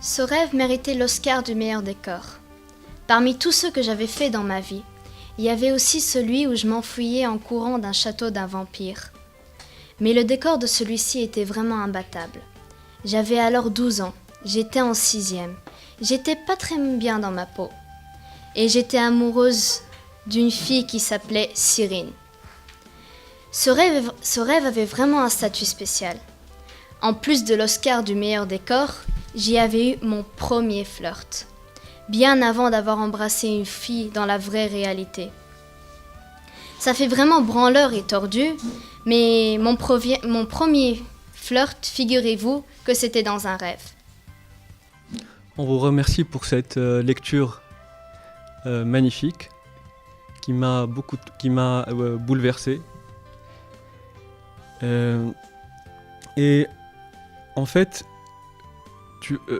Ce rêve méritait l'Oscar du meilleur décor. Parmi tous ceux que j'avais faits dans ma vie, il y avait aussi celui où je m'enfuyais en courant d'un château d'un vampire. Mais le décor de celui-ci était vraiment imbattable. J'avais alors 12 ans, j'étais en 6e, j'étais pas très bien dans ma peau. Et j'étais amoureuse d'une fille qui s'appelait Cyrine. Ce rêve avait vraiment un statut spécial. En plus de l'Oscar du meilleur décor, j'y avais eu mon premier flirt, bien avant d'avoir embrassé une fille dans la vraie réalité. Ça fait vraiment branleur et tordu, mais mon premier flirt, figurez-vous que c'était dans un rêve. On vous remercie pour cette lecture magnifique qui m'a bouleversé. Et en fait,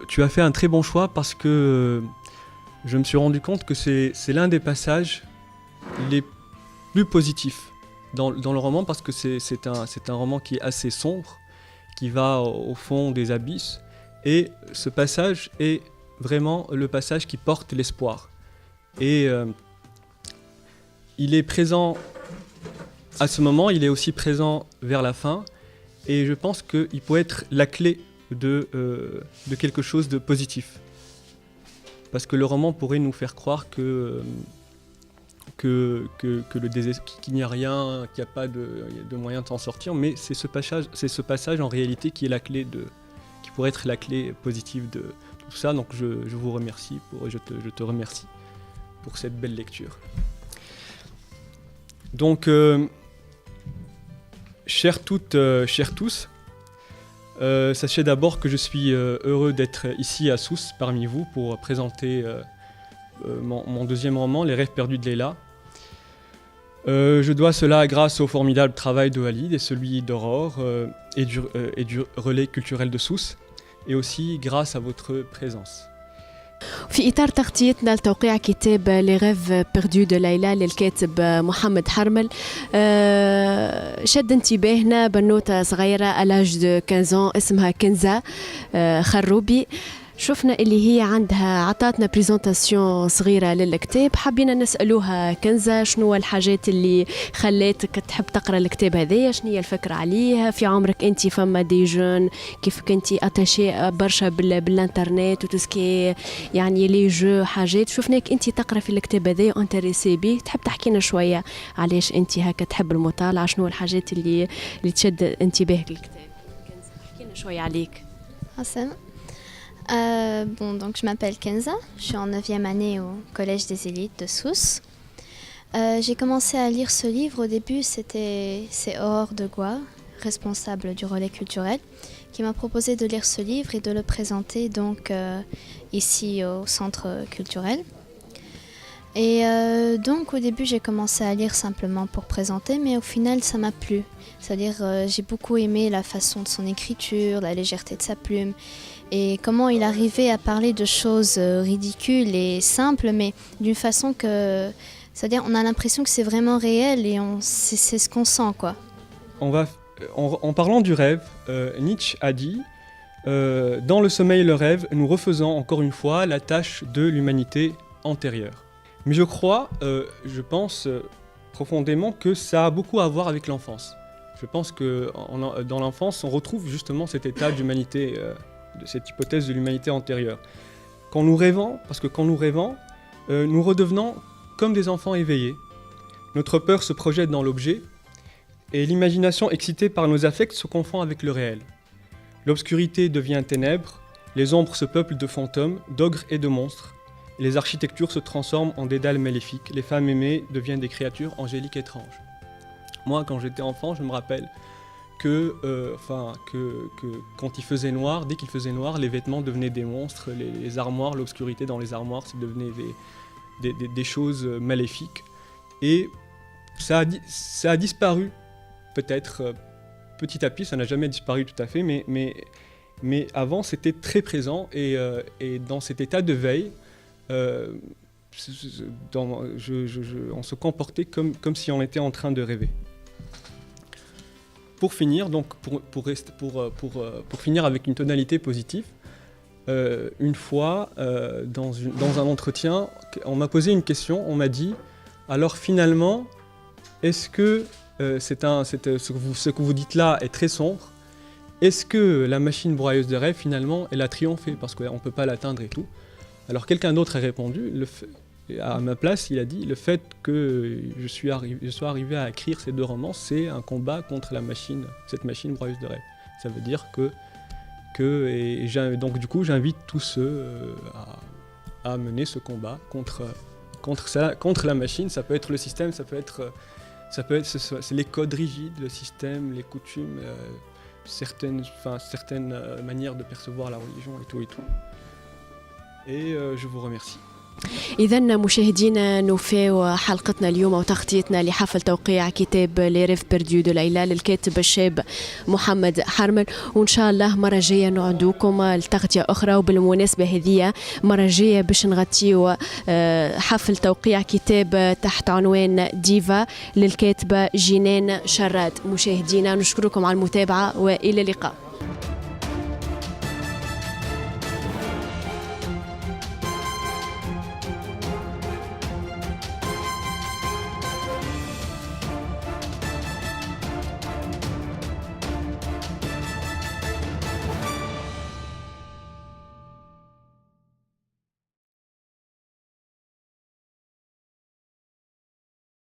tu as fait un très bon choix parce que je me suis rendu compte que c'est l'un des passages les plus positifs dans le roman, parce que c'est un roman qui est assez sombre, qui va au fond des abysses, et ce passage est vraiment le passage qui porte l'espoir. Et il est présent à ce moment, il est aussi présent vers la fin, et je pense qu'il peut être la clé de quelque chose de positif. Parce que le roman pourrait nous faire croire qu'il n'y a rien, qu'il n'y a pas de moyen de s'en sortir, mais c'est ce passage en réalité qui est la clé qui pourrait être la clé positive de tout ça. Donc je vous remercie, je te remercie pour cette belle lecture. Donc, chères toutes, chers tous, sachez d'abord que je suis heureux d'être ici à Sousse parmi vous pour présenter mon deuxième roman, Les rêves perdus de Leila. Je dois cela grâce au formidable travail de Walid et celui d'Aurore et du relais culturel de Sousse, et aussi grâce à votre présence. في إطار تغطيتنا لتوقيع كتاب لي غيف بيردو دو ليلى للكاتب محمد حرمل، شد انتباهنا بنوتة صغيرة ألاج دو 15 اسمها كنزة خروبي. شفنا اللي هي عندها عطاتنا بريزونتاسيون صغيرة للكتاب، حبينا نسألوها كنزة شنو الحاجات اللي خلاتك تحب تقرأ الكتاب هذايا، شنو هي الفكرة عليه في عمرك انت، فما دي جون كيف كنتي اتاشي برشا بالانترنت وتسكي يعني لي جو حاجات، شفناك انت تقرأ في الكتاب هذايا وانتريسي بيه، تحب تحكينا شوية علاش انت هكا تحب المطالعة، شنو الحاجات اللي تشد انتباهك للكتاب. كنزة احكينا شوية عليك. Donc je m'appelle Kenza, je suis en 9e année au Collège des Élites de Sousse. J'ai commencé à lire ce livre, au début c'est Aurore de Gois, responsable du relais culturel, qui m'a proposé de lire ce livre et de le présenter donc ici au centre culturel. Et donc au début j'ai commencé à lire simplement pour présenter, mais au final ça m'a plu. C'est-à-dire j'ai beaucoup aimé la façon de son écriture, la légèreté de sa plume, et comment il arrivait à parler de choses ridicules et simples, mais d'une façon que... C'est-à-dire on a l'impression que c'est vraiment réel et c'est ce qu'on sent, quoi. En parlant du rêve, Nietzsche a dit dans le sommeil et le rêve, nous refaisons encore une fois la tâche de l'humanité antérieure. Mais je crois, je pense profondément que ça a beaucoup à voir avec l'enfance. Je pense que dans l'enfance, on retrouve justement cet état d'humanité, de cette hypothèse de l'humanité antérieure. Quand nous rêvons, nous redevenons comme des enfants éveillés. Notre peur se projette dans l'objet et l'imagination excitée par nos affects se confond avec le réel. L'obscurité devient ténèbres, les ombres se peuplent de fantômes, d'ogres et de monstres. Et les architectures se transforment en dédales maléfiques. Les femmes aimées deviennent des créatures angéliques étranges. Moi, quand j'étais enfant, je me rappelle que quand il faisait noir, dès qu'il faisait noir, les vêtements devenaient des monstres, les armoires, l'obscurité dans les armoires, ça devenait des choses maléfiques. Et ça a disparu, peut-être petit à petit, ça n'a jamais disparu tout à fait, mais avant c'était très présent, et dans cet état de veille, on se comportait comme si on était en train de rêver. Pour finir, donc pour finir avec une tonalité positive, une fois, dans un entretien, on m'a posé une question, on m'a dit, alors finalement, est-ce que ce que vous dites là est très sombre? Est-ce que la machine broyeuse de rêve, finalement, elle a triomphé parce qu'on ne peut pas l'atteindre et tout? Alors quelqu'un d'autre a répondu, à ma place, il a dit, le fait que je sois arrivé à écrire ces deux romans, c'est un combat contre cette machine broyeuse de rêve. Ça veut dire donc du coup, j'invite tous ceux à mener ce combat contre la machine. Ça peut être le système, c'est les codes rigides, le système, les coutumes, certaines manières de percevoir la religion et tout. Et je vous remercie. إذا مشاهدينا نوفي حلقتنا اليوم وتغطيتنا لحفل توقيع كتاب لي ريف بيردو دو ليلى للكاتب الشاب محمد حرمل، وإن شاء الله مرة جاية نعدوكم لتغطية أخرى. وبالمناسبة هذه مرة جاية باش نغطيو حفل توقيع كتاب تحت عنوان ديفا للكاتبة جنان شراد. مشاهدينا نشكركم على المتابعة وإلى اللقاء.